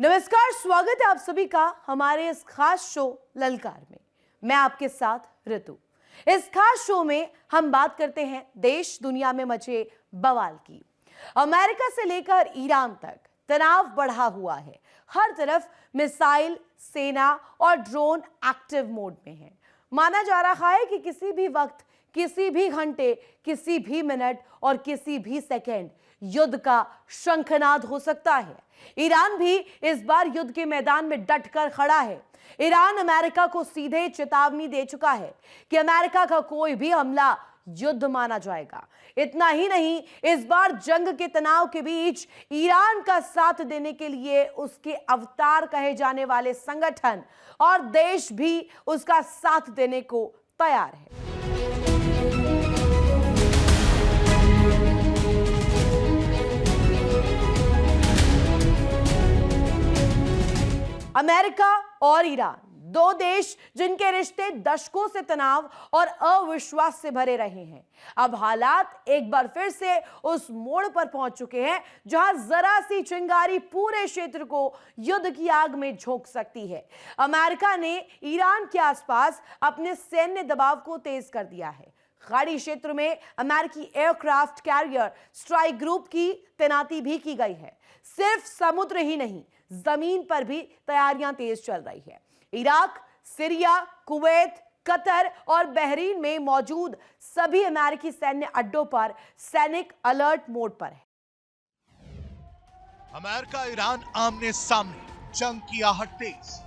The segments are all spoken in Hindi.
नमस्कार, स्वागत है आप सभी का हमारे इस खास शो ललकार में। मैं आपके साथ ऋतु। इस खास शो में हम बात करते हैं देश दुनिया में मचे बवाल की। अमेरिका से लेकर ईरान तक तनाव बढ़ा हुआ है। हर तरफ मिसाइल, सेना और ड्रोन एक्टिव मोड में है। माना जा रहा है कि किसी भी वक्त, किसी भी घंटे, किसी भी मिनट और किसी भी सेकंड युद्ध का शंखनाद हो सकता है। ईरान भी इस बार युद्ध के मैदान में डटकर खड़ा है। ईरान अमेरिका को सीधे चेतावनी दे चुका है कि अमेरिका का कोई भी हमला युद्ध माना जाएगा। इतना ही नहीं, इस बार जंग के तनाव के बीच ईरान का साथ देने के लिए उसके अवतार कहे जाने वाले संगठन और देश भी उसका साथ देने को तैयार है। अमेरिका और ईरान, दो देश जिनके रिश्ते दशकों से तनाव और अविश्वास से भरे रहे हैं। अब हालात एक बार फिर से उस मोड़ पर पहुंच चुके हैं जहां जरा सी चिंगारी पूरे क्षेत्र को युद्ध की आग में झोंक सकती है। अमेरिका ने ईरान के आसपास अपने सैन्य दबाव को तेज कर दिया है। खाड़ी क्षेत्र में अमेरिकी एयरक्राफ्ट कैरियर स्ट्राइक ग्रुप की तैनाती भी की गई है। सिर्फ समुद्र ही नहीं, जमीन पर भी तैयारियां तेज चल रही है। इराक, सीरिया, कुवैत, कतर और बहरीन में मौजूद सभी अमेरिकी सैन्य अड्डों पर सैनिक अलर्ट मोड पर है। अमेरिका ईरान आमने सामने, जंग की आहट तेज।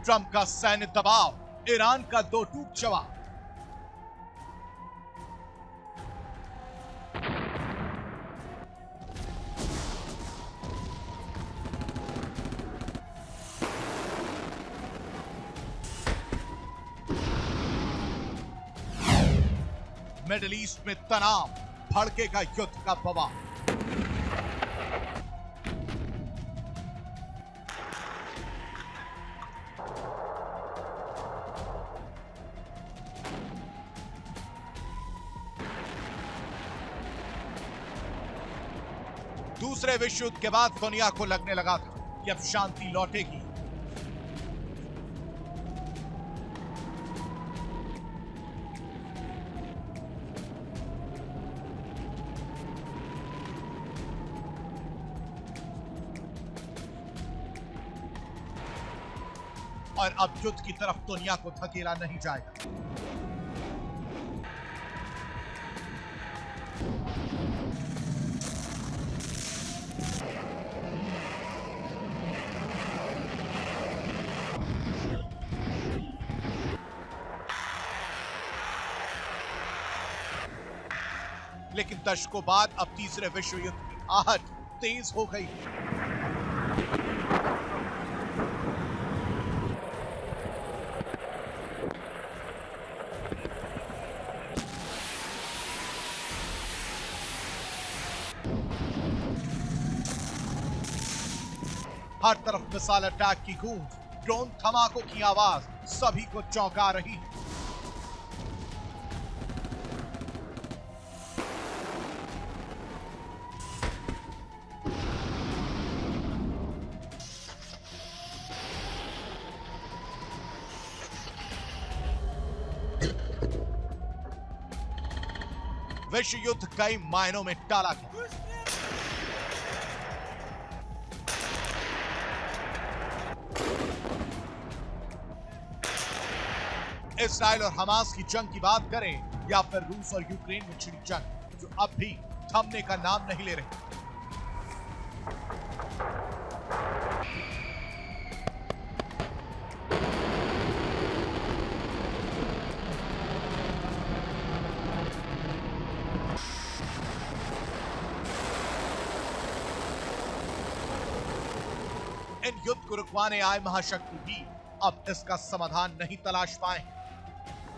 ट्रंप का सैन्य दबाव, ईरान का दो टूक जवाब। मिडिल ईस्ट में तनाव, भड़केगा युद्ध का बवाल। दूसरे विश्व युद्ध के बाद दुनिया को लगने लगा था कि अब शांति लौटेगी। और अब युद्ध की तरफ दुनिया को धकेला नहीं जाएगा। लेकिन दशकों बाद अब तीसरे विश्व युद्ध की आहट तेज हो गई। हर तरफ मिसाइल अटैक की गूंज, ड्रोन धमाकों की आवाज सभी को चौंका रही है। विश्व युद्ध कई मायनों में टाला गया। इस्राइल और हमास की जंग की बात करें या फिर रूस और यूक्रेन में छिड़ी जंग, जो अब भी थमने का नाम नहीं ले रही। इन युद्ध को रुकवाने आए महाशक्ति भी अब इसका समाधान नहीं तलाश पाए।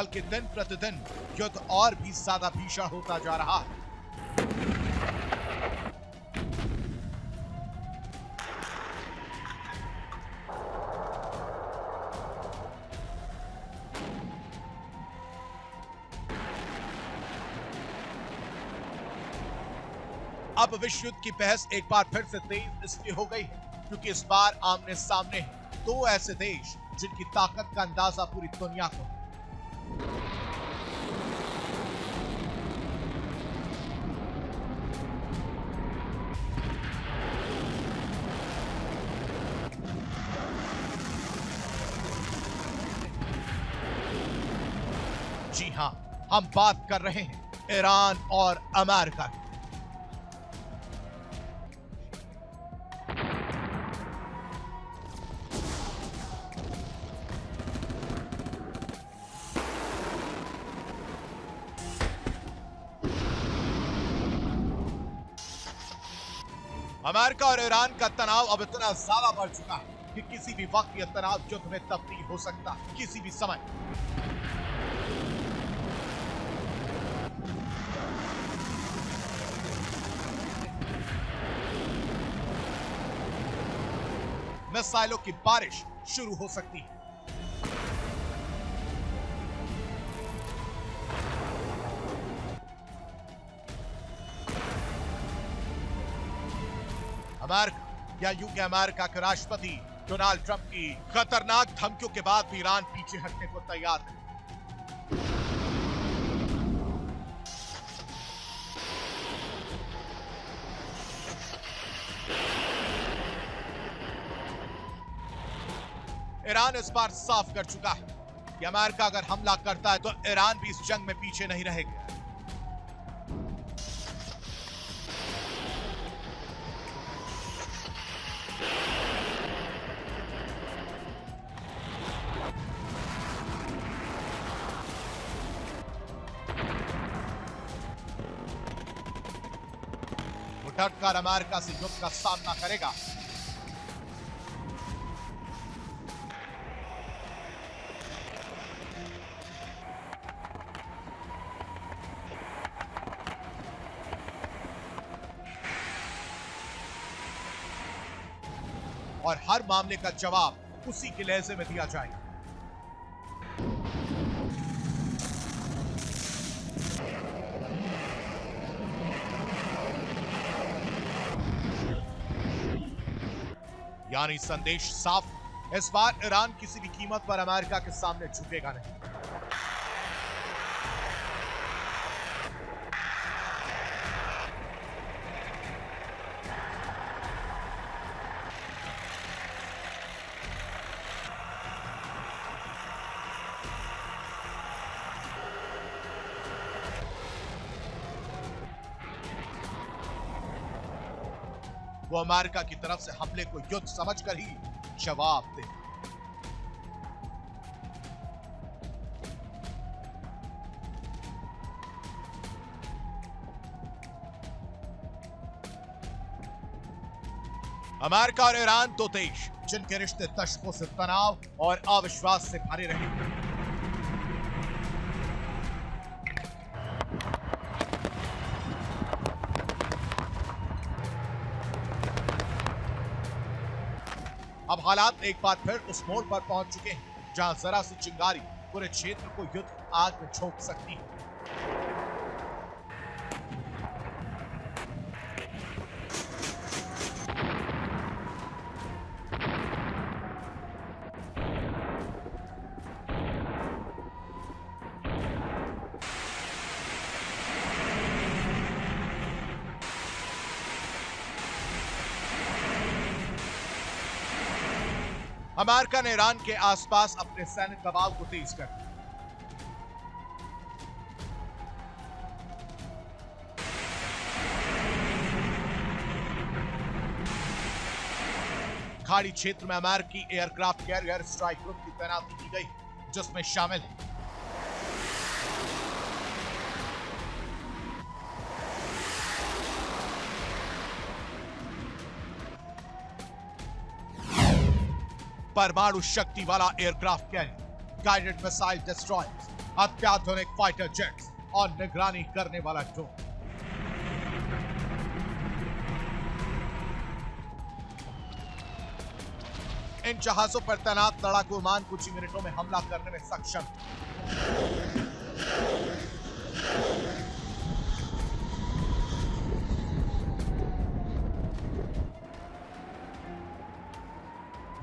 बल्कि दिन प्रतिदिन युद्ध और भी ज्यादा भीषण होता जा रहा है। अब विश्व युद्ध की बहस एक बार फिर से तेज इसलिए हो गई है क्योंकि इस बार आमने सामने हैं दो ऐसे देश जिनकी ताकत का अंदाजा पूरी दुनिया को है। जी हां, हम बात कर रहे हैं ईरान और अमेरिका की। अमेरिका और ईरान का तनाव अब इतना ज्यादा बढ़ चुका है कि किसी भी वक्त यह तनाव युद्ध में तब्दील हो सकता है, किसी भी समय। मिसाइलों की बारिश शुरू हो सकती है। अमेरिका या यूं के अमेरिका के राष्ट्रपति डोनाल्ड ट्रंप की खतरनाक धमकियों के बाद भी ईरान पीछे हटने को तैयार है। ईरान इस बार साफ कर चुका है कि अमेरिका अगर हमला करता है तो ईरान भी इस जंग में पीछे नहीं रहेगा। डटकर अमेरिका से युद्ध का सामना करेगा। और हर मामले का जवाब उसी के लहजे में दिया जाएगा। यानी संदेश साफ, इस बार ईरान किसी भी कीमत पर अमेरिका के सामने झुकेगा नहीं। वो अमेरिका की तरफ से हमले को युद्ध समझकर ही जवाब दे। अमेरिका और ईरान दो देश जिनके रिश्ते दशकों से तनाव और अविश्वास से भरे रहे। अब हालात एक बार फिर उस मोड़ पर पहुंच चुके हैं जहां जरा सी चिंगारी पूरे क्षेत्र को युद्ध आग में झोंक सकती है। अमेरिका ने ईरान के आसपास अपने सैन्य दबाव को तेज कर दिया। खाड़ी क्षेत्र में अमेरिकी एयरक्राफ्ट कैरियर स्ट्राइक ग्रुप की तैनाती की गई, जिसमें शामिल है परमाणु शक्ति वाला aircraft carrier, guided missile destroyers, अत्याधुनिक फाइटर जेट्स और निगरानी करने वाला ड्रोन। इन जहाजों पर तैनात लड़ाकू विमान कुछ ही मिनटों में हमला करने में सक्षम।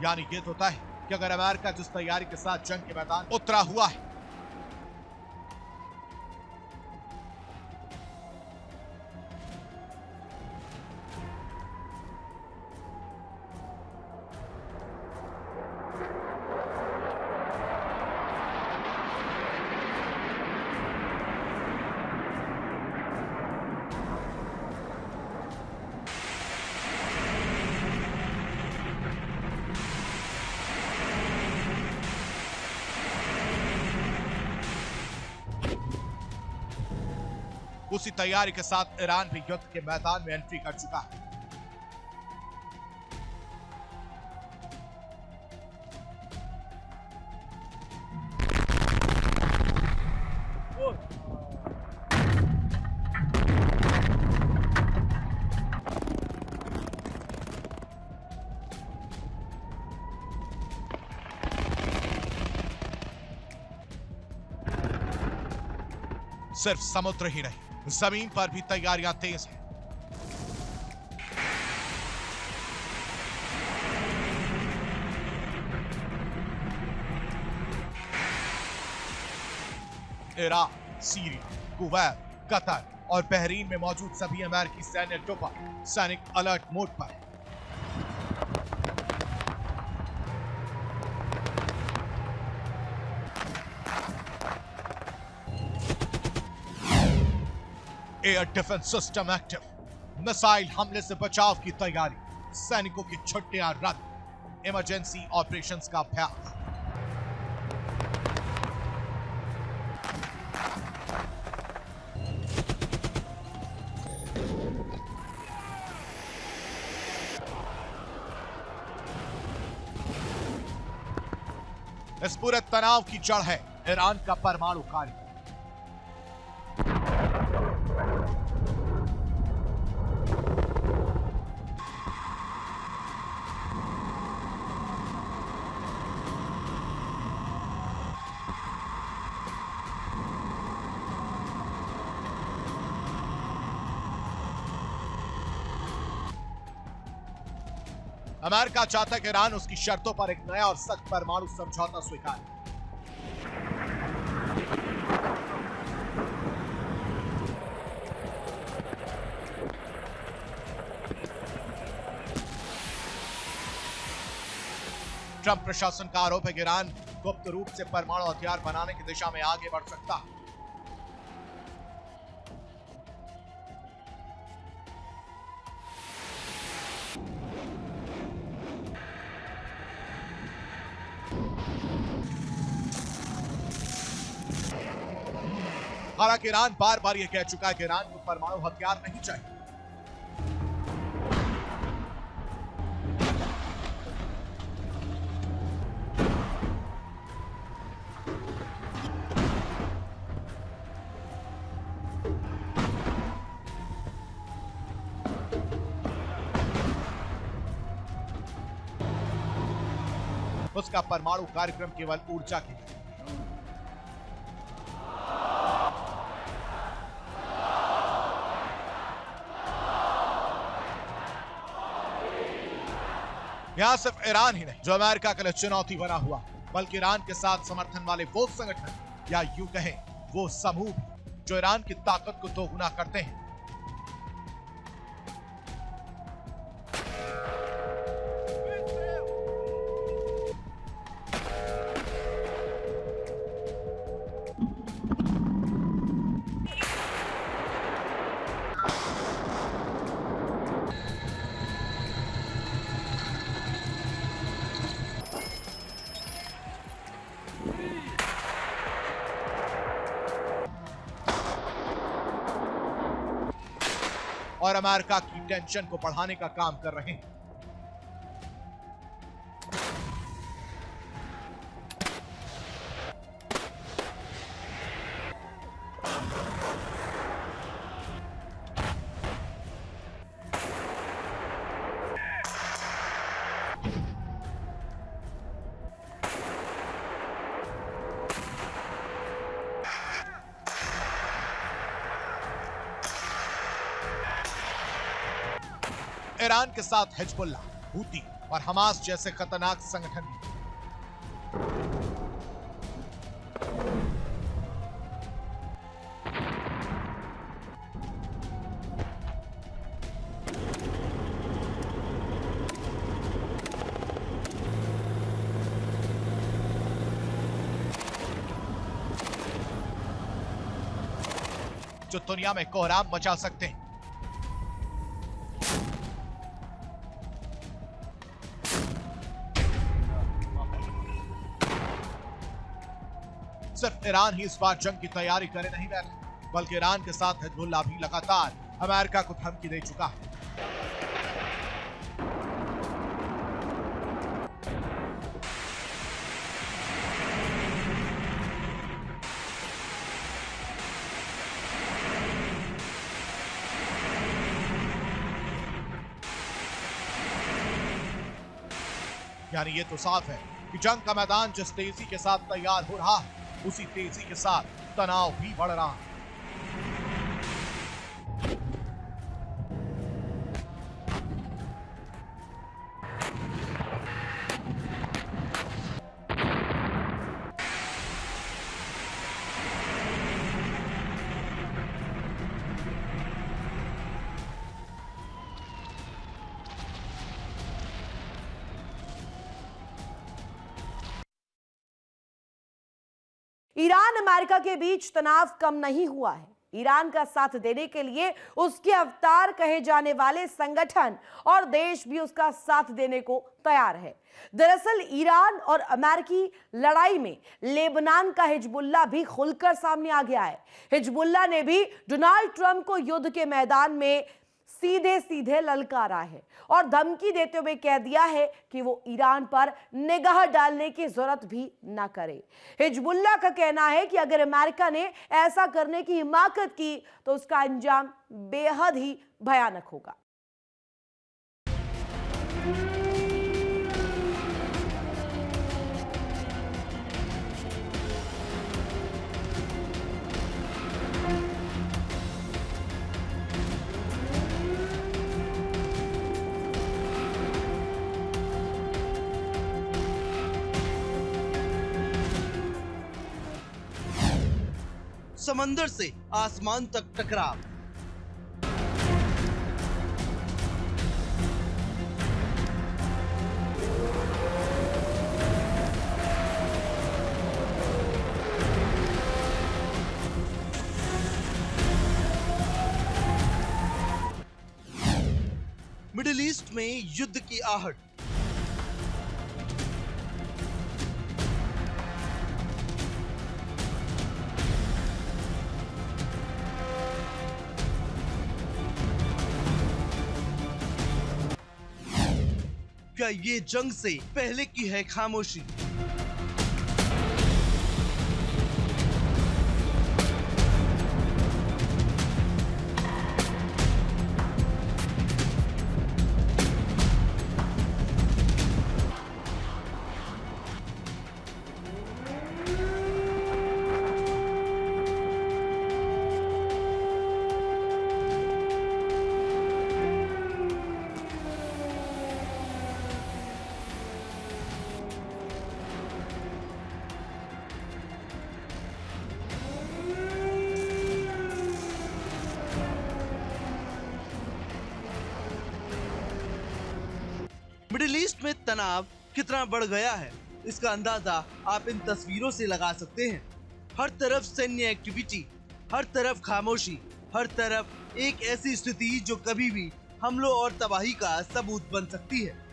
यानी ये तो तय है कि अगर अमेरिका जिस तैयारी के साथ जंग के मैदान उतरा हुआ है, उसी तैयारी के साथ ईरान भी युद्ध के मैदान में एंट्री कर चुका है। सिर्फ समुद्र ही नहीं, जमीन पर भी तैयारियां तेज हैं। इराक, सीरिया, कुवैत, कतर और बहरीन में मौजूद सभी अमेरिकी सैन्य टुकड़ा सैनिक अलर्ट मोड पर है। Air defence system active, missile हमले से बचाव की तैयारी, सैनिकों की छुट्टियां रद्द, इमरजेंसी ऑपरेशंस का अभ्यास। इस पूरे तनाव की जड़ है ईरान का परमाणु कार्यक्रम। अमेरिका चाहता है कि ईरान उसकी शर्तों पर एक नया और सख्त परमाणु समझौता स्वीकार। ट्रंप प्रशासन का आरोप है कि ईरान गुप्त रूप से परमाणु हथियार बनाने की दिशा में आगे बढ़ सकता है। हालांकि ईरान बार बार यह कह चुका है कि ईरान को परमाणु हथियार नहीं चाहिए। उसका परमाणु कार्यक्रम केवल ऊर्जा की है। यहां सिर्फ ईरान ही नहीं जो अमेरिका के लिए चुनौती बना हुआ, बल्कि ईरान के साथ समर्थन वाले वो संगठन या यूं कहें वो समूह जो ईरान की ताकत को दोगुना करते हैं। और अमेरिका की टेंशन को बढ़ाने का काम कर रहे हैं। ईरान के साथ हिजबुल्लाह, हूती और हमास जैसे खतरनाक संगठन भी। जो दुनिया में कोहराम मचा सकते हैं। सिर्फ ईरान ही इस बार जंग की तैयारी करे नहीं बैठा, बल्कि ईरान के साथ हिजबुल्लाह भी लगातार अमेरिका को धमकी दे चुका है। यानी ये तो साफ है कि जंग का मैदान जिस तेजी के साथ तैयार हो रहा है, उसी तेजी के साथ तनाव भी बढ़ रहा है। ईरान अमेरिका के बीच तनाव कम नहीं हुआ है। ईरान का साथ देने के लिए उसके अवतार कहे जाने वाले संगठन और देश भी उसका साथ देने को तैयार है। दरअसल ईरान और अमेरिकी लड़ाई में लेबनान का हिजबुल्लाह भी खुलकर सामने आ गया है। हिजबुल्लाह ने भी डोनाल्ड ट्रंप को युद्ध के मैदान में सीधे सीधे ललकारा है और धमकी देते हुए कह दिया है कि वो ईरान पर निगाह डालने की जरूरत भी ना करे। हिजबुल्लाह का कहना है कि अगर अमेरिका ने ऐसा करने की हिमाकत की तो उसका अंजाम बेहद ही भयानक होगा। समंदर से आसमान तक टकराव, मिडिल ईस्ट में युद्ध की आहट, क्या ये जंग से पहले की है खामोशी? मिडिल ईस्ट में तनाव कितना बढ़ गया है, इसका अंदाजा आप इन तस्वीरों से लगा सकते हैं। हर तरफ सैन्य एक्टिविटी, हर तरफ खामोशी, हर तरफ एक ऐसी स्थिति जो कभी भी हमलों और तबाही का सबूत बन सकती है।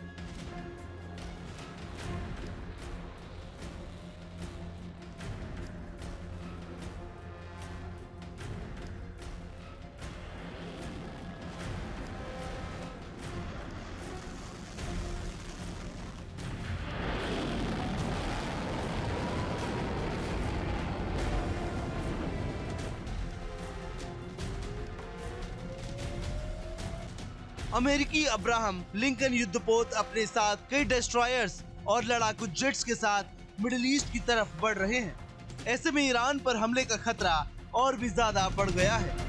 अमेरिकी अब्राहम लिंकन युद्धपोत अपने साथ कई डिस्ट्रॉयर्स और लड़ाकू जेट्स के साथ मिडिल ईस्ट की तरफ बढ़ रहे हैं। ऐसे में ईरान पर हमले का खतरा और भी ज्यादा बढ़ गया है।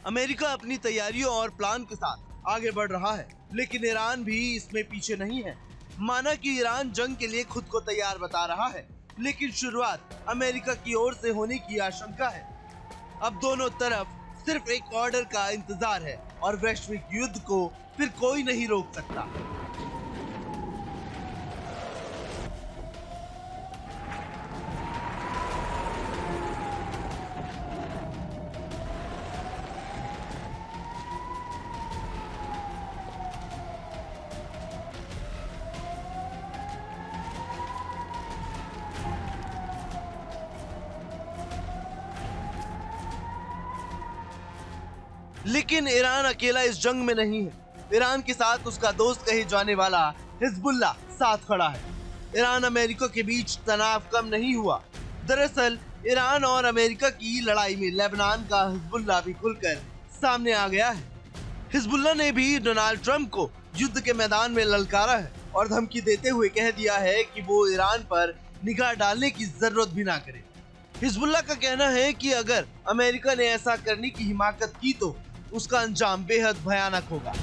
अमेरिका अपनी तैयारियों और प्लान के साथ आगे बढ़ रहा है, लेकिन ईरान भी इसमें पीछे नहीं है। माना कि ईरान जंग के लिए खुद को तैयार बता रहा है, लेकिन शुरुआत अमेरिका की ओर से होने की आशंका है। अब दोनों तरफ सिर्फ एक ऑर्डर का इंतजार है और वैश्विक युद्ध को फिर कोई नहीं रोक सकता। लेकिन ईरान अकेला इस जंग में नहीं है। ईरान के साथ उसका दोस्त कहे जाने वाला हिजबुल्लाह साथ खड़ा है। ईरान अमेरिका के बीच तनाव कम नहीं हुआ। दरअसल ईरान और अमेरिका की लड़ाई में लेबनान का हिजबुल्लाह भी खुलकर सामने आ गया है। हिजबुल्लाह ने भी डोनाल्ड ट्रंप को युद्ध के मैदान में ललकारा है और धमकी देते हुए कह दिया है कि वो ईरान पर निगाह डालने की जरूरत भी ना करे। हिजबुल्लाह का कहना है कि अगर अमेरिका ने ऐसा करने की हिमाकत की तो उसका अंजाम बेहद भयानक होगा।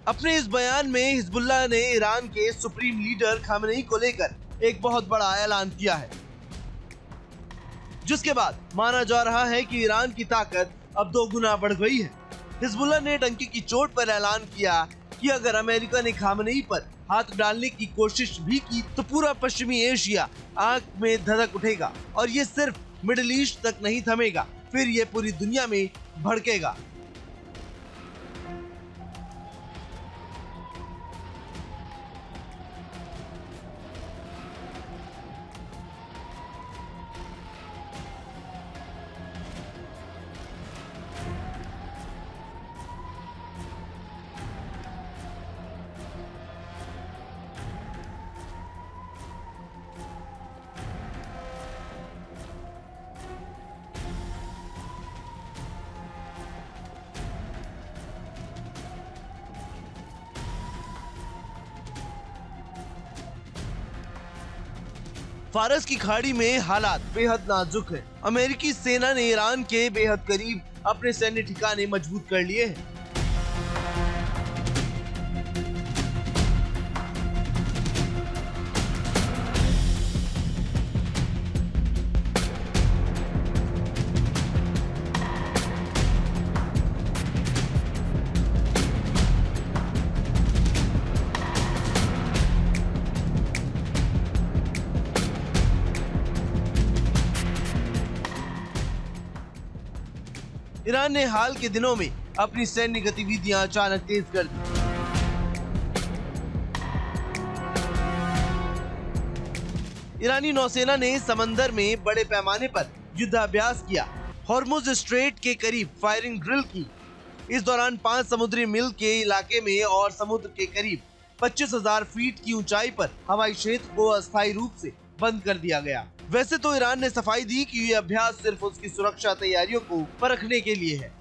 अपने इस बयान में हिजबुल्लाह ने ईरान के सुप्रीम लीडर खामेनी को लेकर एक बहुत बड़ा ऐलान किया है, जिसके बाद माना जा रहा है कि ईरान की ताकत अब 2 गुना बढ़ गई है। हिजबुल्लाह ने डंके की चोट पर ऐलान किया कि अगर अमेरिका ने खामेनी पर हाथ डालने की कोशिश भी की तो पूरा पश्चिमी एशिया आग में धधक उठेगा और ये सिर्फ मिडिल ईस्ट तक नहीं थमेगा, फिर ये पूरी दुनिया में भड़केगा। फारस की खाड़ी में हालात बेहद नाजुक है। अमेरिकी सेना ने ईरान के बेहद करीब अपने सैन्य ठिकाने मजबूत कर लिए हैं। ईरान ने हाल के दिनों में अपनी सैन्य गतिविधियां अचानक तेज कर दी। ईरानी नौसेना ने समंदर में बड़े पैमाने पर युद्धाभ्यास किया, हॉर्मुज स्ट्रेट के करीब फायरिंग ड्रिल की। इस दौरान 5 समुद्री मील के इलाके में और समुद्र के करीब 25,000 फीट की ऊंचाई पर हवाई क्षेत्र को अस्थायी रूप से बंद कर दिया गया। वैसे तो ईरान ने सफाई दी कि ये अभ्यास सिर्फ उसकी सुरक्षा तैयारियों को परखने के लिए है।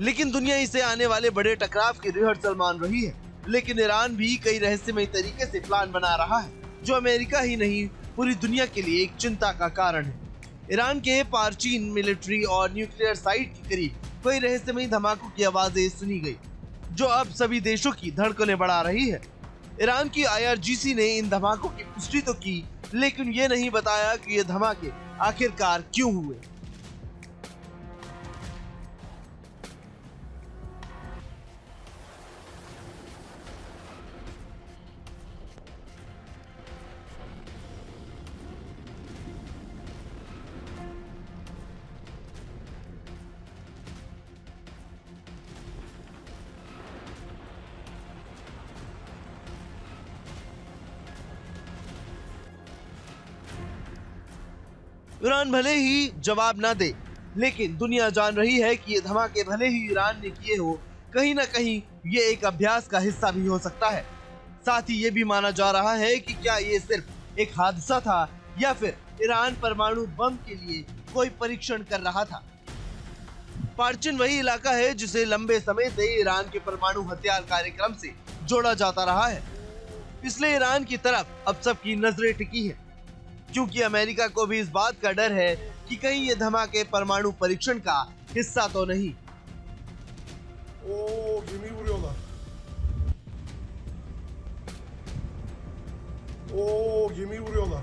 लेकिन दुनिया इसे आने वाले बड़े टकराव की रिहर्सल मान रही है। लेकिन ईरान भी कई रहस्यमय तरीके से प्लान बना रहा है, जो अमेरिका ही नहीं पूरी दुनिया के लिए एक चिंता का कारण है। ईरान के पारचीन मिलिट्री और न्यूक्लियर साइट के करीब कई रहस्यमय धमाकों की आवाजें सुनी गई, जो अब सभी देशों की धड़कनें बढ़ा रही है। ईरान की IRGC ने इन धमाकों की पुष्टि तो की, लेकिन ये नहीं बताया कि ये धमाके आखिरकार क्यों हुए। ईरान भले ही जवाब ना दे, लेकिन दुनिया जान रही है कि ये धमाके भले ही ईरान ने किए हो, कहीं ना कहीं ये एक अभ्यास का हिस्सा भी हो सकता है। साथ ही ये भी माना जा रहा है कि क्या ये सिर्फ एक हादसा था या फिर ईरान परमाणु बम के लिए कोई परीक्षण कर रहा था। पार्चिन वही इलाका है जिसे लंबे समय से ईरान के परमाणु हथियार कार्यक्रम से जोड़ा जाता रहा है, इसलिए ईरान की तरफ अब सबकी नजरें टिकी है, क्योंकि अमेरिका को भी इस बात का डर है कि कहीं ये धमाके परमाणु परीक्षण का हिस्सा तो नहीं। O gemiyi vuruyorlar. O gemiyi vuruyorlar.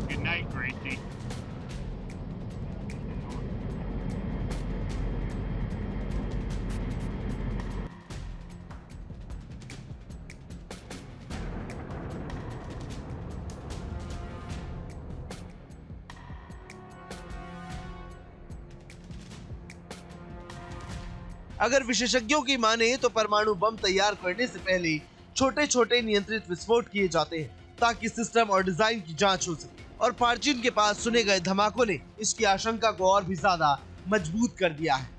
Good night, Gracie. अगर विशेषज्ञों की माने तो परमाणु बम तैयार करने से पहले छोटे छोटे नियंत्रित विस्फोट किए जाते हैं ताकि सिस्टम और डिजाइन की जांच हो सके, और पार्चिन के पास सुने गए धमाकों ने इसकी आशंका को और भी ज्यादा मजबूत कर दिया है।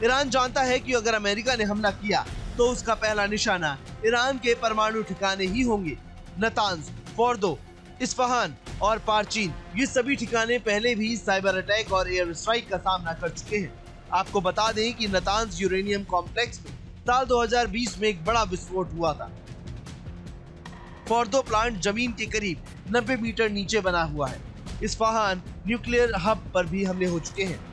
ईरान जानता है कि अगर अमेरिका ने हमला किया तो उसका पहला निशाना ईरान के परमाणु ठिकाने ही होंगे। नतांज, फोर्दो, इस्फहान और पार्चिन, ये सभी ठिकाने पहले भी साइबर अटैक और एयर स्ट्राइक का सामना कर चुके हैं। आपको बता दें कि नतांज यूरेनियम कॉम्प्लेक्स में साल 2020 में एक बड़ा विस्फोट हुआ था। फोर्दो प्लांट जमीन के करीब 90 मीटर नीचे बना हुआ है। इस्फहान न्यूक्लियर हब पर भी हमले हो चुके हैं।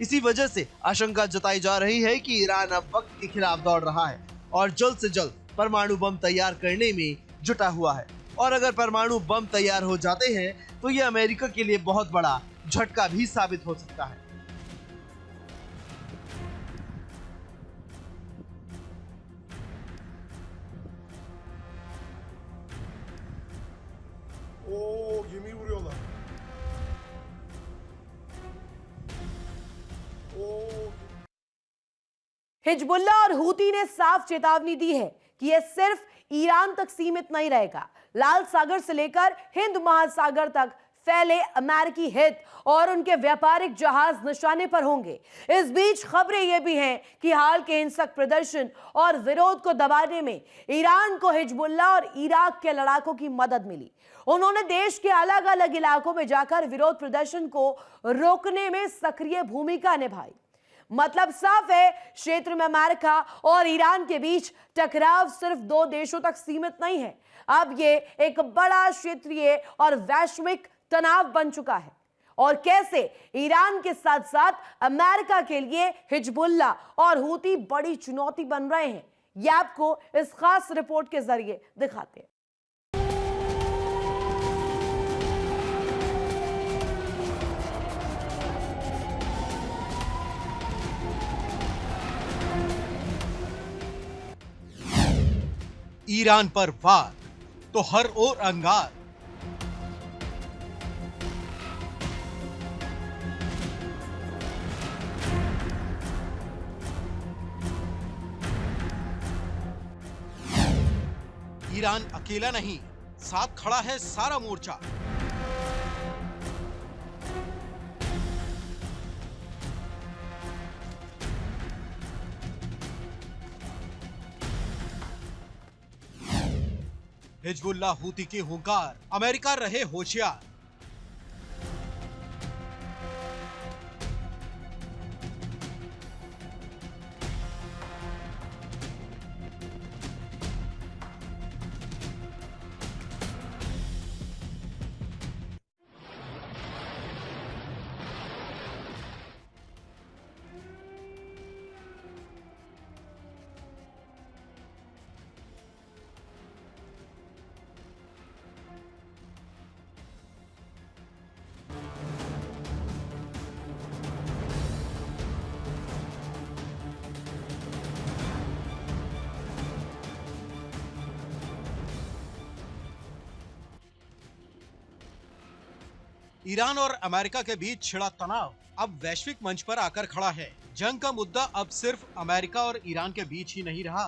इसी वजह से आशंका जताई जा रही है कि ईरान अब वक्त के खिलाफ दौड़ रहा है और जल्द से जल्द परमाणु बम तैयार करने में जुटा हुआ है। और अगर परमाणु बम तैयार हो जाते हैं तो ये अमेरिका के लिए बहुत बड़ा झटका भी साबित हो सकता है। O gemiyi vuruyorlar. O Hezbollah और हूती ने साफ चेतावनी दी है कि यह सिर्फ ईरान तक सीमित नहीं रहेगा। लाल सागर से लेकर हिंद महासागर तक फैले अमेरिकी हित और उनके व्यापारिक जहाज निशाने पर होंगे। इस बीच खबरें यह भी हैं कि हाल के हिंसक प्रदर्शन और विरोध को दबाने में ईरान को हिजबुल्ला और इराक के लड़ाकों की मदद मिली। उन्होंने देश के अलग अलग इलाकों में जाकर विरोध प्रदर्शन को रोकने में सक्रिय भूमिका निभाई। मतलब साफ है, क्षेत्र में अमेरिका और ईरान के बीच टकराव सिर्फ दो देशों तक सीमित नहीं है, अब ये एक बड़ा क्षेत्रीय और वैश्विक तनाव बन चुका है। और कैसे ईरान के साथ साथ अमेरिका के लिए हिजबुल्ला और हूती बड़ी चुनौती बन रहे हैं, ये आपको इस खास रिपोर्ट के जरिए दिखाते हैं। ईरान पर वार तो हर ओर अंगार। ईरान अकेला नहीं, साथ खड़ा है सारा मोर्चा। हिजबुल्लाह हूती की हुंकार, अमेरिका रहे होशियार। ईरान और अमेरिका के बीच छिड़ा तनाव अब वैश्विक मंच पर आकर खड़ा है। जंग का मुद्दा अब सिर्फ अमेरिका और ईरान के बीच ही नहीं रहा,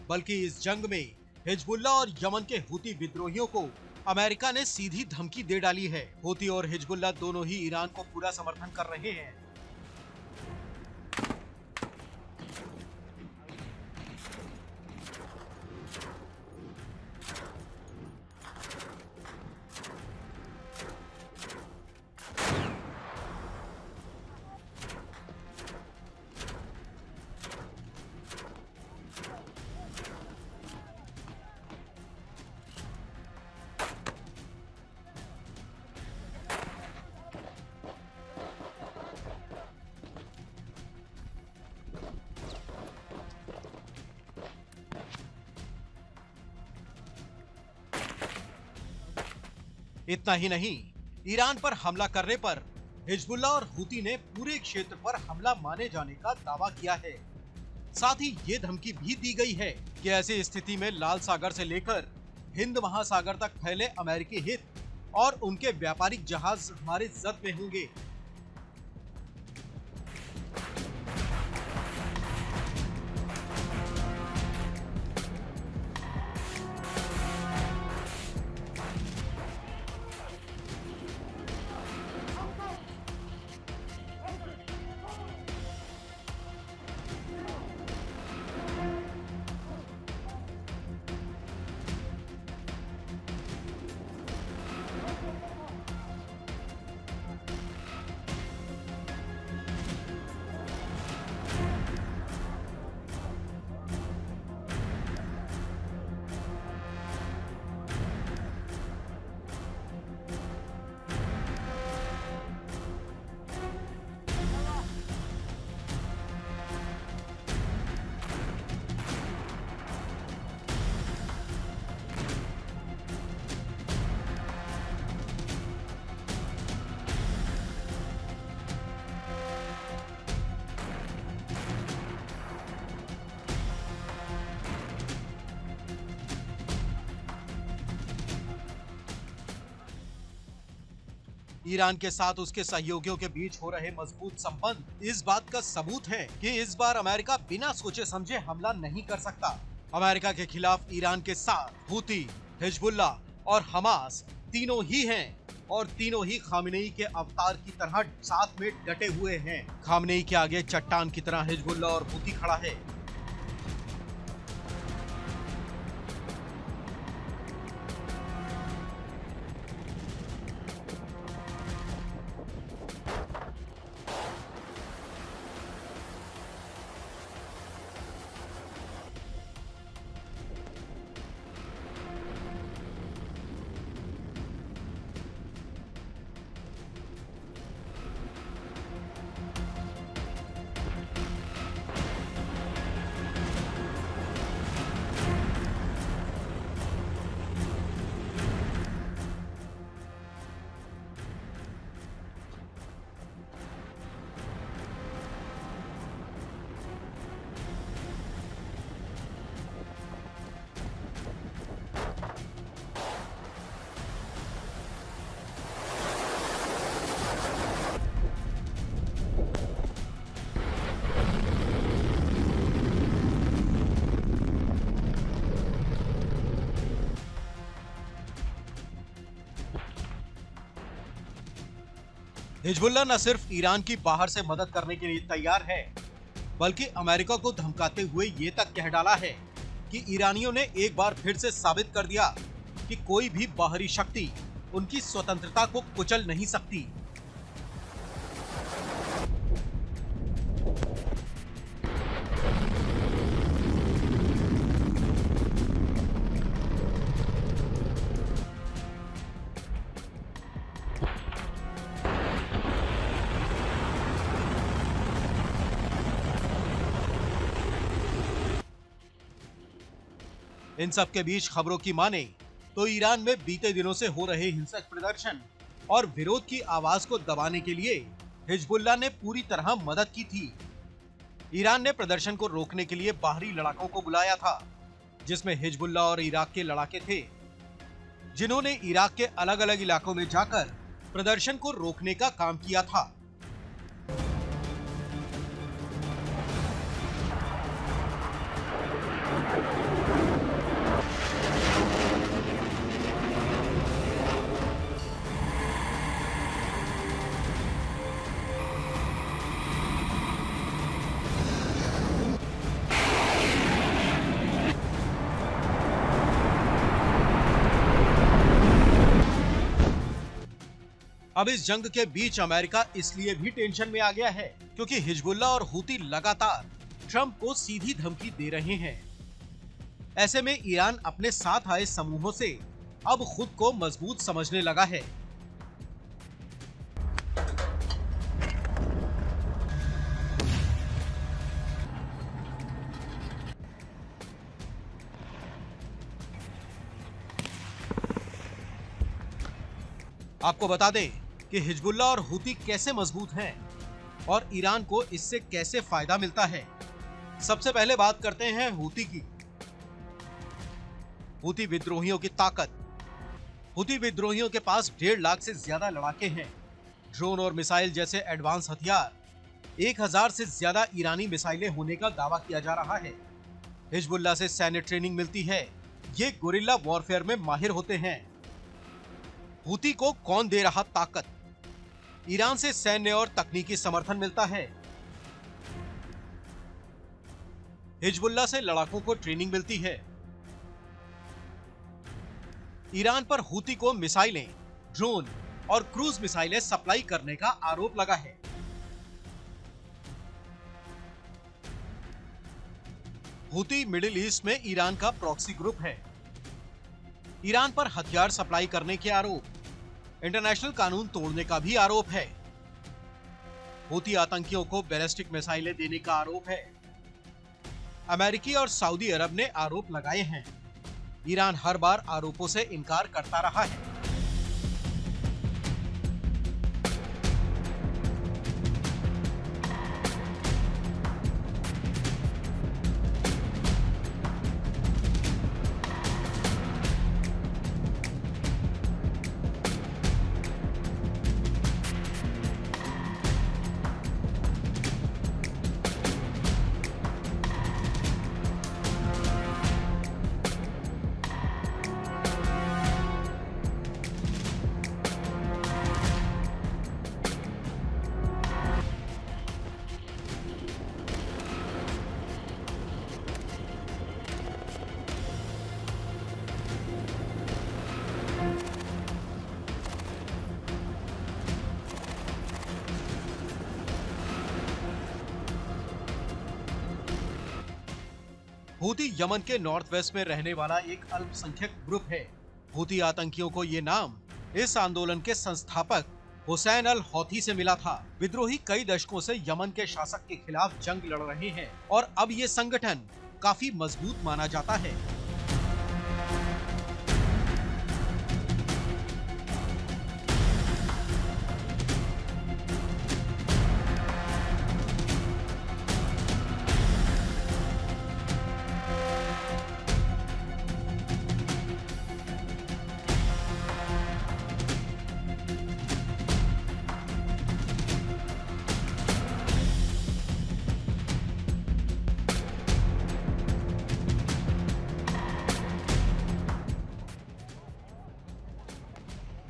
बल्कि इस जंग में हिजबुल्लाह और यमन के हूती विद्रोहियों को अमेरिका ने सीधी धमकी दे डाली है। हूती और हिजबुल्लाह दोनों ही ईरान को पूरा समर्थन कर रहे हैं। इतना ही नहीं, ईरान पर हमला करने पर हिजबुल्लाह और हूती ने पूरे क्षेत्र पर हमला माने जाने का दावा किया है। साथ ही ये धमकी भी दी गई है कि ऐसी स्थिति में लाल सागर से लेकर हिंद महासागर तक फैले अमेरिकी हित और उनके व्यापारिक जहाज हमारे जद में होंगे। ईरान के साथ उसके सहयोगियों के बीच हो रहे मजबूत संबंध इस बात का सबूत है कि इस बार अमेरिका बिना सोचे समझे हमला नहीं कर सकता। अमेरिका के खिलाफ ईरान के साथ हूती, हिजबुल्लाह और हमास तीनों ही हैं और तीनों ही खामेनेई के अवतार की तरह साथ में डटे हुए हैं। खामेनेई के आगे चट्टान की तरह हिजबुल्लाह और हूती खड़ा है। हिजबुल्लाह न सिर्फ ईरान की बाहर से मदद करने के लिए तैयार है, बल्कि अमेरिका को धमकाते हुए ये तक कह डाला है कि ईरानियों ने एक बार फिर से साबित कर दिया कि कोई भी बाहरी शक्ति उनकी स्वतंत्रता को कुचल नहीं सकती। इन सब के बीच खबरों की माने तो ईरान में बीते दिनों से हो रहे हिंसक प्रदर्शन और विरोध की आवाज को दबाने के लिए हिजबुल्लाह ने पूरी तरह मदद की थी। ईरान ने प्रदर्शन को रोकने के लिए बाहरी लड़ाकों को बुलाया था, जिसमें हिजबुल्लाह और इराक के लड़ाके थे, जिन्होंने इराक के अलग अलग इलाकों में जाकर प्रदर्शन को रोकने का काम किया था। अब इस जंग के बीच अमेरिका इसलिए भी टेंशन में आ गया है क्योंकि हिजबुल्लाह और हूती लगातार ट्रंप को सीधी धमकी दे रहे हैं। ऐसे में ईरान अपने साथ आए समूहों से अब खुद को मजबूत समझने लगा है। आपको बता दें कि हिजबुल्लाह और हूती कैसे मजबूत हैं और ईरान को इससे कैसे फायदा मिलता है। सबसे पहले बात करते हैं हूती की। हूती विद्रोहियों की ताकत। हूती विद्रोहियों के पास 1.5 लाख से ज्यादा लड़ाके हैं, ड्रोन और मिसाइल जैसे एडवांस हथियार, 1000 से ज्यादा ईरानी मिसाइलें होने का दावा किया जा रहा है। हिजबुल्लाह से सैन्य ट्रेनिंग मिलती है, ये गुरिल्ला वॉरफेयर में माहिर होते हैं। हूती को कौन दे रहा ताकत? ईरान से सैन्य और तकनीकी समर्थन मिलता है। हिजबुल्लाह से लड़ाकों को ट्रेनिंग मिलती है। ईरान पर हूती को मिसाइलें, ड्रोन और क्रूज मिसाइलें सप्लाई करने का आरोप लगा है। हूती मिडिल ईस्ट में ईरान का प्रॉक्सी ग्रुप है। ईरान पर हथियार सप्लाई करने के आरोप, इंटरनेशनल कानून तोड़ने का भी आरोप है। हूती आतंकियों को बैलिस्टिक मिसाइलें देने का आरोप है। अमेरिकी और सऊदी अरब ने आरोप लगाए हैं। ईरान हर बार आरोपों से इनकार करता रहा है। हूती यमन के नॉर्थ वेस्ट में रहने वाला एक अल्पसंख्यक ग्रुप है। हूती आतंकियों को ये नाम इस आंदोलन के संस्थापक हुसैन अल हौथी से मिला था। विद्रोही कई दशकों से यमन के शासक के खिलाफ जंग लड़ रहे हैं और अब ये संगठन काफी मजबूत माना जाता है।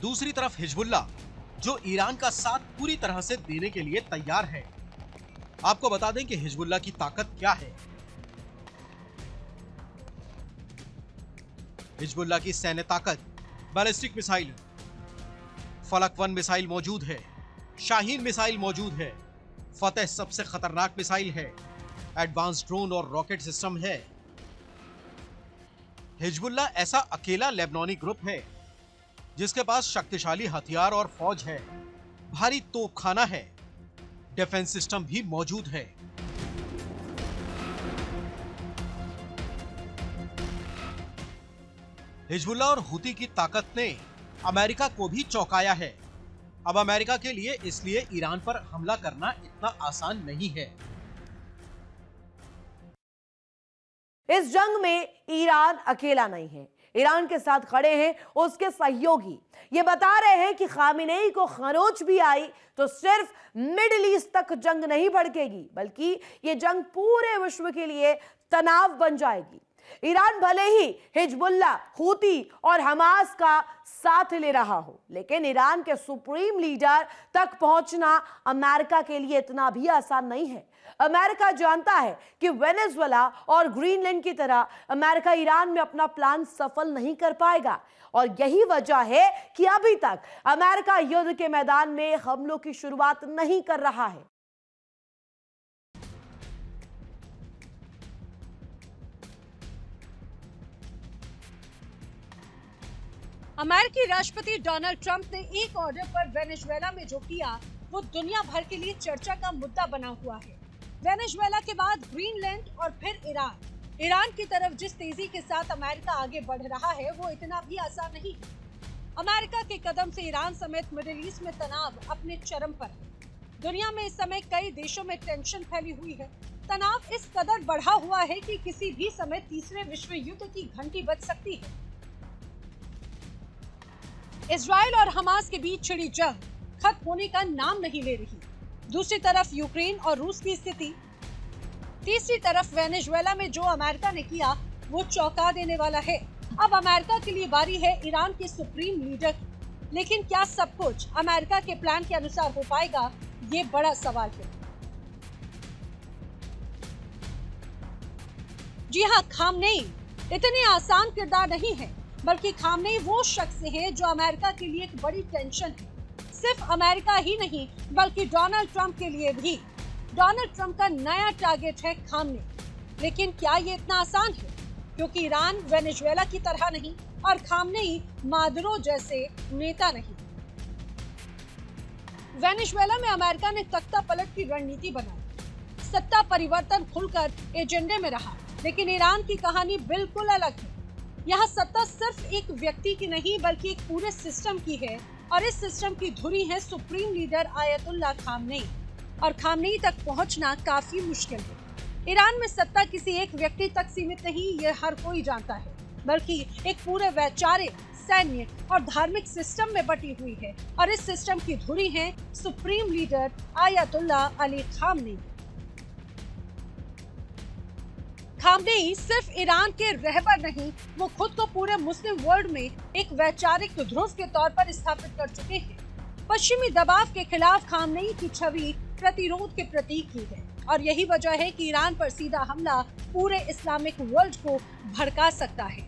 दूसरी तरफ हिजबुल्लाह, जो ईरान का साथ पूरी तरह से देने के लिए तैयार है। आपको बता दें कि हिजबुल्लाह की ताकत क्या है। हिजबुल्लाह की सैन्य ताकत, बैलिस्टिक मिसाइल, फलक 1 मिसाइल मौजूद है, शाहीन मिसाइल मौजूद है, फतेह सबसे खतरनाक मिसाइल है, एडवांस ड्रोन और रॉकेट सिस्टम है। हिजबुल्लाह ऐसा अकेला लेबनानी ग्रुप है जिसके पास शक्तिशाली हथियार और फौज है, भारी तोपखाना है, डिफेंस सिस्टम भी मौजूद है। हिजबुल्लाह और हुती की ताकत ने अमेरिका को भी चौंकाया है। अब अमेरिका के लिए इसलिए ईरान पर हमला करना इतना आसान नहीं है। इस जंग में ईरान अकेला नहीं है, ईरान के साथ खड़े हैं उसके सहयोगी। ये बता रहे हैं कि खामेनेई को खरोच भी आई तो सिर्फ मिडिल ईस्ट तक जंग नहीं भड़केगी, बल्कि ये जंग पूरे विश्व के लिए तनाव बन जाएगी। ईरान भले ही हिजबुल्लाह, हूती और हमास का साथ ले रहा हो, लेकिन ईरान के सुप्रीम लीडर तक पहुंचना अमेरिका के लिए इतना भी आसान नहीं है। अमेरिका जानता है कि वेनेजुएला और ग्रीनलैंड की तरह अमेरिका ईरान में अपना प्लान सफल नहीं कर पाएगा, और यही वजह है कि अभी तक अमेरिका युद्ध के मैदान में हमलों की शुरुआत नहीं कर रहा है। अमेरिकी राष्ट्रपति डोनाल्ड ट्रंप ने एक ऑर्डर पर वेनेजुएला में जो किया वो दुनिया भर के लिए चर्चा का मुद्दा बना हुआ है। वेनेजुएला के बाद ग्रीनलैंड और फिर ईरान। ईरान की तरफ जिस तेजी के साथ अमेरिका आगे बढ़ रहा है वो इतना भी आसान नहीं है। अमेरिका के कदम से ईरान समेत मिडिल ईस्ट में तनाव अपने चरम पर है। दुनिया में इस समय कई देशों में टेंशन फैली हुई है। तनाव इस कदर बढ़ा हुआ है कि किसी भी समय तीसरे विश्व युद्ध की घंटी बज सकती है। इजराइल और हमास के बीच छिड़ी जंग खत्म होने का नाम नहीं ले रही। दूसरी तरफ यूक्रेन और रूस की स्थिति, तीसरी तरफ वेनेजुएला में जो अमेरिका ने किया वो चौंका देने वाला है। अब अमेरिका के लिए बारी है ईरान के सुप्रीम लीडर की। लेकिन क्या सब कुछ अमेरिका के प्लान के अनुसार हो पाएगा, ये बड़ा सवाल है। जी हाँ, खामनेई इतने आसान किरदार नहीं है, बल्कि खामनेई वो शख्स है जो अमेरिका के लिए एक बड़ी टेंशन है। सिर्फ अमेरिका ही नहीं बल्कि डोनाल्ड ट्रंप के लिए भी। डोनाल्ड ट्रंप का नया टारगेट है खामनेई। लेकिन क्या ये इतना आसान है? क्योंकि ईरान वेनेजुएला की तरह नहीं और खामनेई मादुरो जैसे नेता नहीं। वेनेजुएला में अमेरिका ने तख्ता पलट की रणनीति बनाई। सत्ता परिवर्तन खुलकर एजेंडे में रहा, लेकिन ईरान की कहानी बिल्कुल अलग है। यहाँ सत्ता सिर्फ एक व्यक्ति की नहीं बल्कि एक पूरे सिस्टम की है, और इस सिस्टम की धुरी है सुप्रीम लीडर आयतुल्लाह खामनेई। और खामनेई तक पहुँचना काफी मुश्किल है। ईरान में सत्ता किसी एक व्यक्ति तक सीमित नहीं, ये हर कोई जानता है, बल्कि एक पूरे वैचारिक, सैन्य और धार्मिक सिस्टम में बटी हुई है। और इस सिस्टम की धुरी है supreme leader Ayatollah Ali Khamenei. Khamenei सिर्फ ईरान के रहबर नहीं, वो खुद को पूरे मुस्लिम वर्ल्ड में एक वैचारिक ध्रुव के तौर पर स्थापित कर चुके हैं। पश्चिमी दबाव के खिलाफ खामनेई की छवि प्रतिरोध के प्रतीक की है, और यही वजह है कि ईरान पर सीधा हमला पूरे इस्लामिक वर्ल्ड को भड़का सकता है।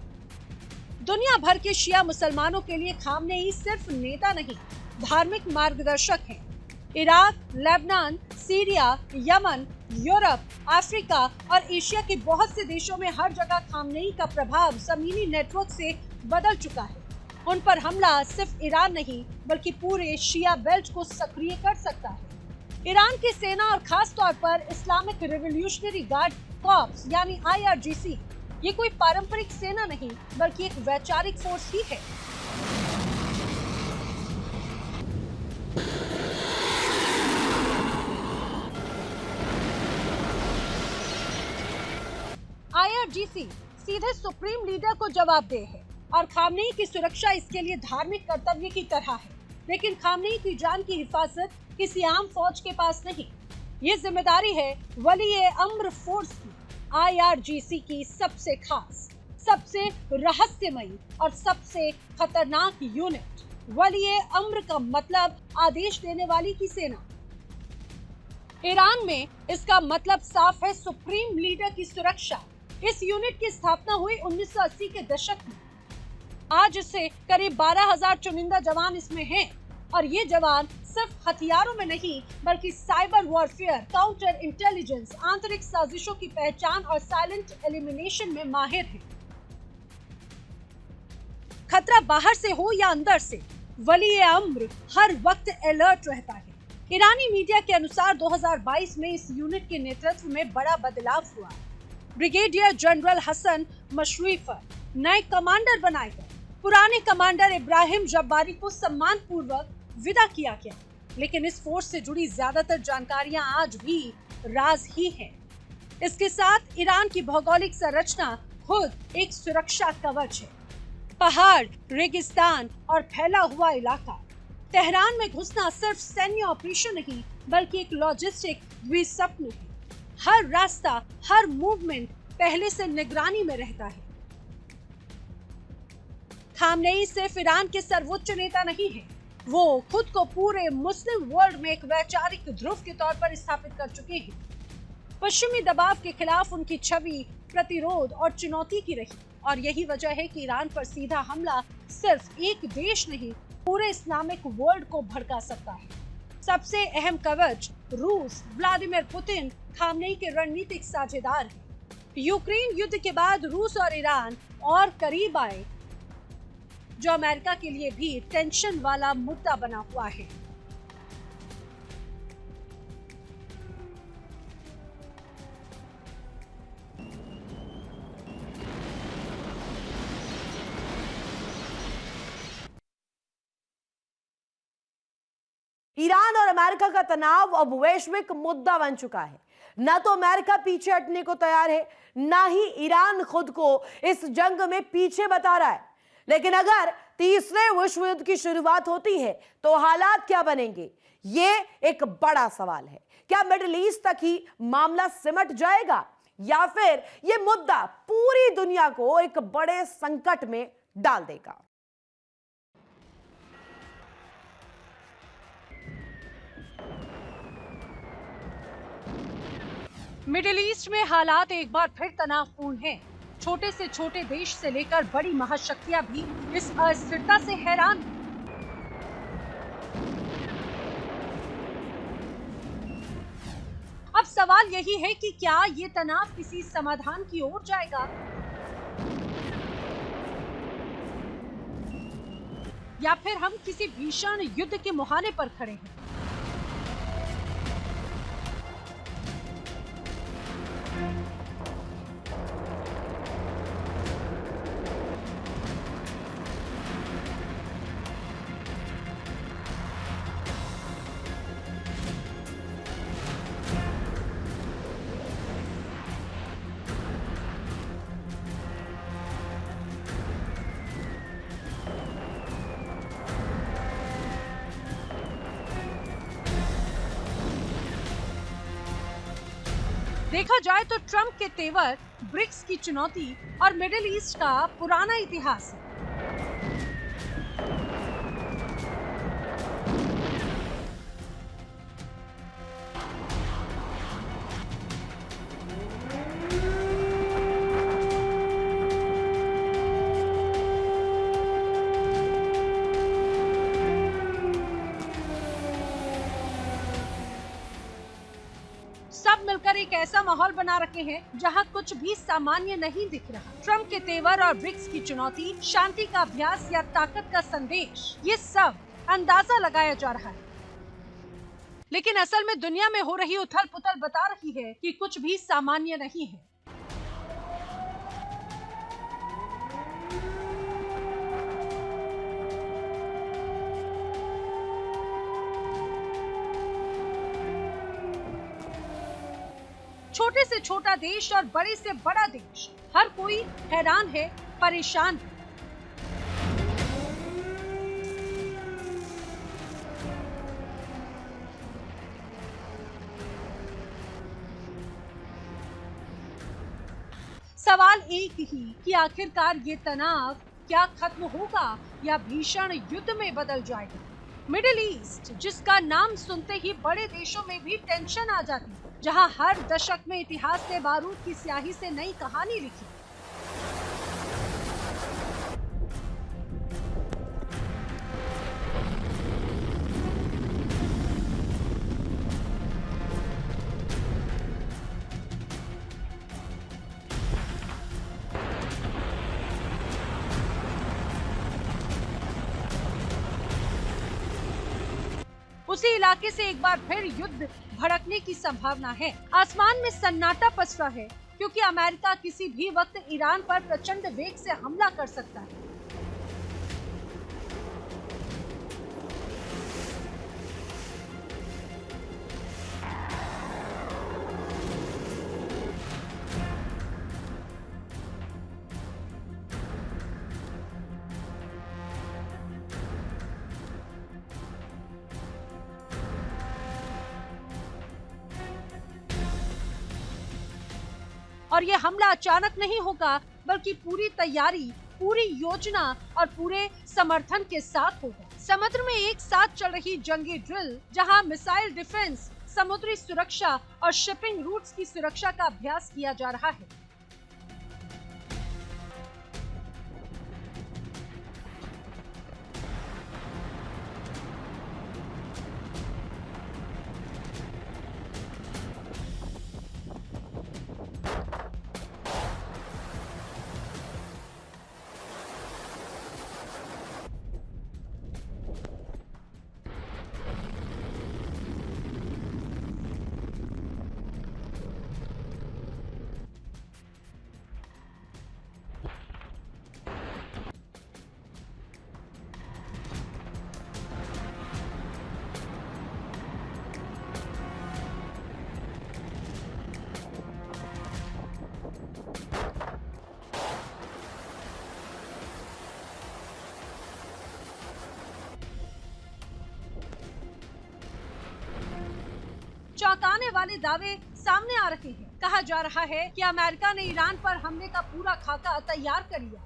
दुनिया भर के शिया मुसलमानों के लिए खामनेई सिर्फ नेता नहीं, धार्मिक मार्गदर्शक हैं। Iraq, Lebanon, Syria, Yemen, Europe, Africa और एशिया के बहुत से देशों में हर जगह खामनेई का प्रभाव जमीनी नेटवर्क से बदल चुका है। उन पर हमला सिर्फ ईरान नहीं बल्कि पूरे शिया बेल्ट को सक्रिय कर सकता है। ईरान की सेना और खास तौर पर इस्लामिक रिवॉल्यूशनरी गार्ड कॉर्प्स यानी IRGC, ये कोई पारंपरिक सेना नहीं बल्कि एक वैचारिक फोर्स ही है। IRGC सीधे सुप्रीम लीडर को जवाबदेह है, और खामनेई की सुरक्षा इसके लिए धार्मिक कर्तव्य की तरह है। लेकिन खामनेई की जान की हिफाजत किसी आम फौज के पास नहीं, ये जिम्मेदारी है वली-ए-अम्र फोर्स की, IRGC की सबसे खास, सबसे रहस्यमयी और सबसे खतरनाक यूनिट। वली-ए-अम्र का मतलब आदेश देने वाली की सेना। ईरान में इसका मतलब साफ है, सुप्रीम लीडर की सुरक्षा। इस यूनिट की स्थापना हुई 1980 के दशक में। आज इससे करीब 12,000 चुनिंदा जवान इसमें हैं और ये जवान सिर्फ हथियारों में नहीं बल्कि साइबर वॉरफेयर, काउंटर इंटेलिजेंस, आंतरिक साजिशों की पहचान और साइलेंट एलिमिनेशन में माहिर हैं। खतरा बाहर से हो या अंदर से, वली अम्र हर वक्त अलर्ट रहता है। ईरानी मीडिया के अनुसार 2022 में इस यूनिट के नेतृत्व में बड़ा बदलाव हुआ। ब्रिगेडियर जनरल हसन मशरूफर नए कमांडर बनाए गए। पुराने कमांडर इब्राहिम जब्बारी को सम्मान पूर्वक विदा किया गया, लेकिन इस फोर्स से जुड़ी ज्यादातर जानकारियां आज भी राज ही हैं। इसके साथ ईरान की भौगोलिक संरचना खुद एक सुरक्षा कवच है। पहाड़, रेगिस्तान और फैला हुआ इलाका। तेहरान में घुसना सिर्फ सैन्य ऑपरेशन नहीं बल्कि एक लॉजिस्टिक द्विस्वप्न है। हर रास्ता, हर मूवमेंट पहले से निगरानी में रहता है। खामनेई सिर्फ ईरान के सर्वोच्च नेता नहीं है, वो खुद को पूरे मुस्लिम वर्ल्ड में एक वैचारिक ध्रुव के तौर पर स्थापित कर चुके हैं। पश्चिमी दबाव के खिलाफ उनकी छवि प्रतिरोध और चुनौती की रही और यही वजह है कि ईरान पर सीधा हमला सिर्फ एक देश नहीं पूरे इस्लामिक वर्ल्ड को भड़का सकता है। सबसे अहम कवच रूस, व्लादिमीर पुतिन खामनेई के रणनीतिक साझेदार हैं। यूक्रेन युद्ध के बाद रूस और ईरान और करीब आए, जो अमेरिका के लिए भी टेंशन वाला मुद्दा बना हुआ है। ईरान और अमेरिका का तनाव अब वैश्विक मुद्दा बन चुका है। न तो अमेरिका पीछे हटने को तैयार है, ना ही ईरान खुद को इस जंग में पीछे बता रहा है। लेकिन अगर तीसरे विश्व युद्ध की शुरुआत होती है तो हालात क्या बनेंगे, ये एक बड़ा सवाल है। क्या मिडिल ईस्ट तक ही मामला सिमट जाएगा या फिर ये मुद्दा पूरी दुनिया को एक बड़े संकट में डाल देगा? मिडिल ईस्ट में हालात एक बार फिर तनावपूर्ण हैं। छोटे से छोटे देश से लेकर बड़ी महाशक्तियां भी इस अस्थिरता से हैरान हैं। अब सवाल यही है कि क्या ये तनाव किसी समाधान की ओर जाएगा या फिर हम किसी भीषण युद्ध के मुहाने पर खड़े हैं। देखा जाए तो ट्रंप के तेवर, ब्रिक्स की चुनौती और मिडिल ईस्ट का पुराना इतिहास है। सब मिलकर एक ऐसा माहौल बना रखे हैं जहां कुछ भी सामान्य नहीं दिख रहा। ट्रंप के तेवर और ब्रिक्स की चुनौती, शांति का अभ्यास या ताकत का संदेश, ये सब अंदाजा लगाया जा रहा है। लेकिन असल में दुनिया में हो रही उथल पुथल बता रही है कि कुछ भी सामान्य नहीं है। छोटे से छोटा देश और बड़े से बड़ा देश, हर कोई हैरान है, परेशान है। सवाल एक ही कि आखिरकार ये तनाव क्या खत्म होगा या भीषण युद्ध में बदल जाएगा। मिडिल ईस्ट, जिसका नाम सुनते ही बड़े देशों में भी टेंशन आ जाती है, जहां हर दशक में इतिहास ने बारूद की स्याही से नई कहानी लिखी। उसी इलाके से एक बार फिर युद्ध भड़कने की संभावना है। आसमान में सन्नाटा पसरा है क्योंकि अमेरिका किसी भी वक्त ईरान पर प्रचंड वेग से हमला कर सकता है। और ये हमला अचानक नहीं होगा, बल्कि पूरी तैयारी, पूरी योजना और पूरे समर्थन के साथ होगा। समुद्र में एक साथ चल रही जंगी ड्रिल, जहां मिसाइल डिफेंस, समुद्री सुरक्षा और शिपिंग रूट्स की सुरक्षा का अभ्यास किया जा रहा है। चौंकाने वाले दावे सामने आ रहे हैं। कहा जा रहा है कि अमेरिका ने ईरान पर हमले का पूरा खाका तैयार कर लिया।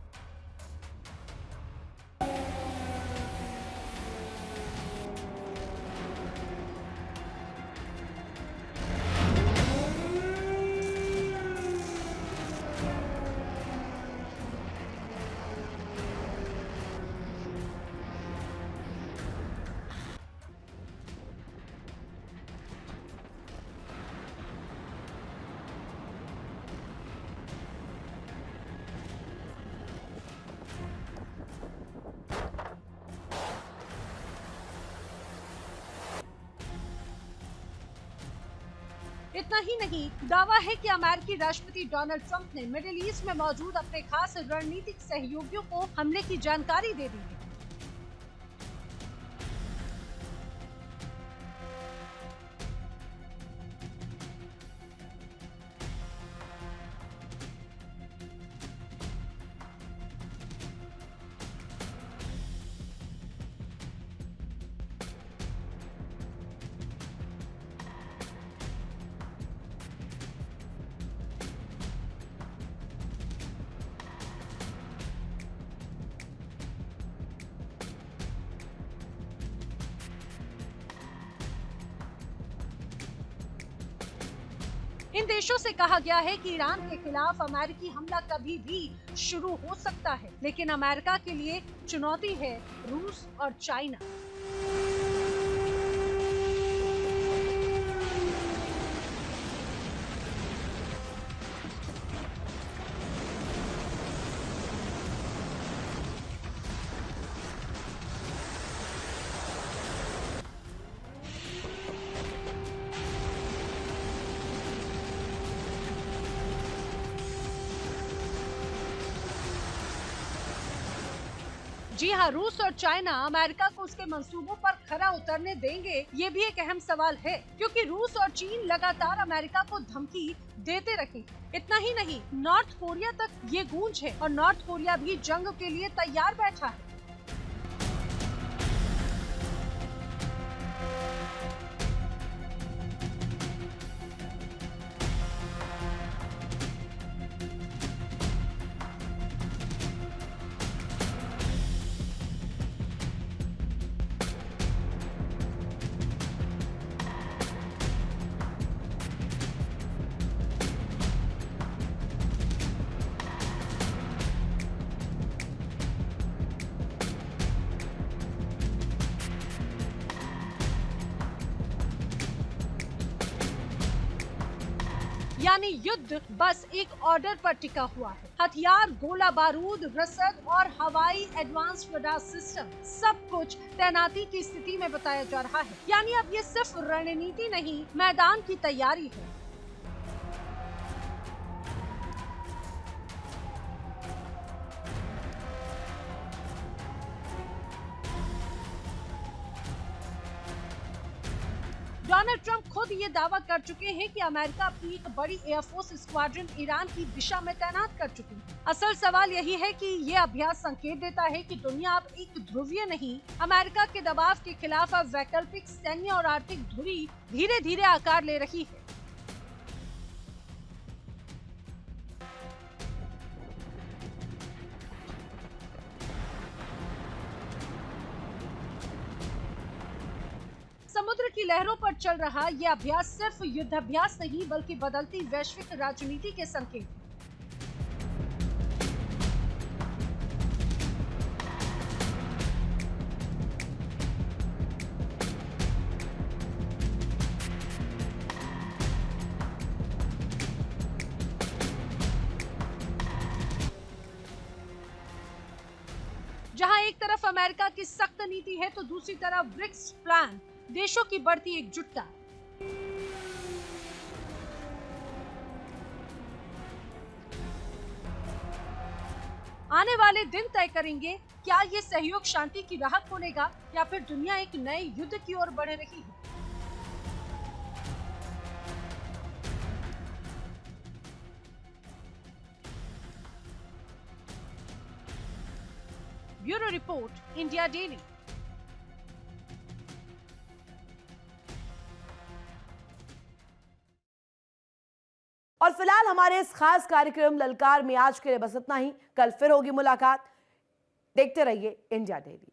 इतना ही नहीं, दावा है कि अमेरिकी राष्ट्रपति डोनाल्ड ट्रंप ने मिडिल ईस्ट में मौजूद अपने खास रणनीतिक सहयोगियों को हमले की जानकारी दे दी है। इन देशों से कहा गया है कि ईरान के खिलाफ अमेरिकी हमला कभी भी शुरू हो सकता है, लेकिन अमेरिका के लिए चुनौती है रूस और चाइना। जी हाँ, रूस और चाइना अमेरिका को उसके मंसूबों पर खरा उतरने देंगे, ये भी एक अहम सवाल है, क्योंकि रूस और चीन लगातार अमेरिका को धमकी देते रहे। इतना ही नहीं, नॉर्थ कोरिया तक ये गूंज है और नॉर्थ कोरिया भी जंग के लिए तैयार बैठा है। यानी युद्ध बस एक ऑर्डर पर टिका हुआ है। हथियार, गोला बारूद, रसद और हवाई एडवांस रडार सिस्टम सब कुछ तैनाती की स्थिति में बताया जा रहा है। यानी अब ये सिर्फ रणनीति नहीं, मैदान की तैयारी है। डोनाल्ड ट्रंप खुद ये दावा कर चुके हैं कि अमेरिका अपनी एक बड़ी एयरफोर्स स्क्वाड्रन ईरान की दिशा में तैनात कर चुकी है। असल सवाल यही है कि ये अभ्यास संकेत देता है कि दुनिया अब एक ध्रुवीय नहीं, अमेरिका के दबाव के खिलाफ अब वैकल्पिक सैन्य और आर्थिक धुरी धीरे धीरे आकार ले रही है। समुद्र की लहरों पर चल रहा ये अभ्यास सिर्फ युद्धाभ्यास नहीं, बल्कि बदलती वैश्विक राजनीति के संकेत हैं। जहां एक तरफ अमेरिका की सख्त नीति है तो दूसरी तरफ ब्रिक्स प्लान, देशों की बढ़ती एकजुटता। आने वाले दिन तय करेंगे क्या ये सहयोग शांति की राह खोलेगा या फिर दुनिया एक नए युद्ध की ओर बढ़ रही है। Bureau report, India daily. और फिलहाल हमारे इस खास कार्यक्रम ललकार में आज के लिए बस इतना ही। कल फिर होगी मुलाकात। देखते रहिए इंडिया डेली।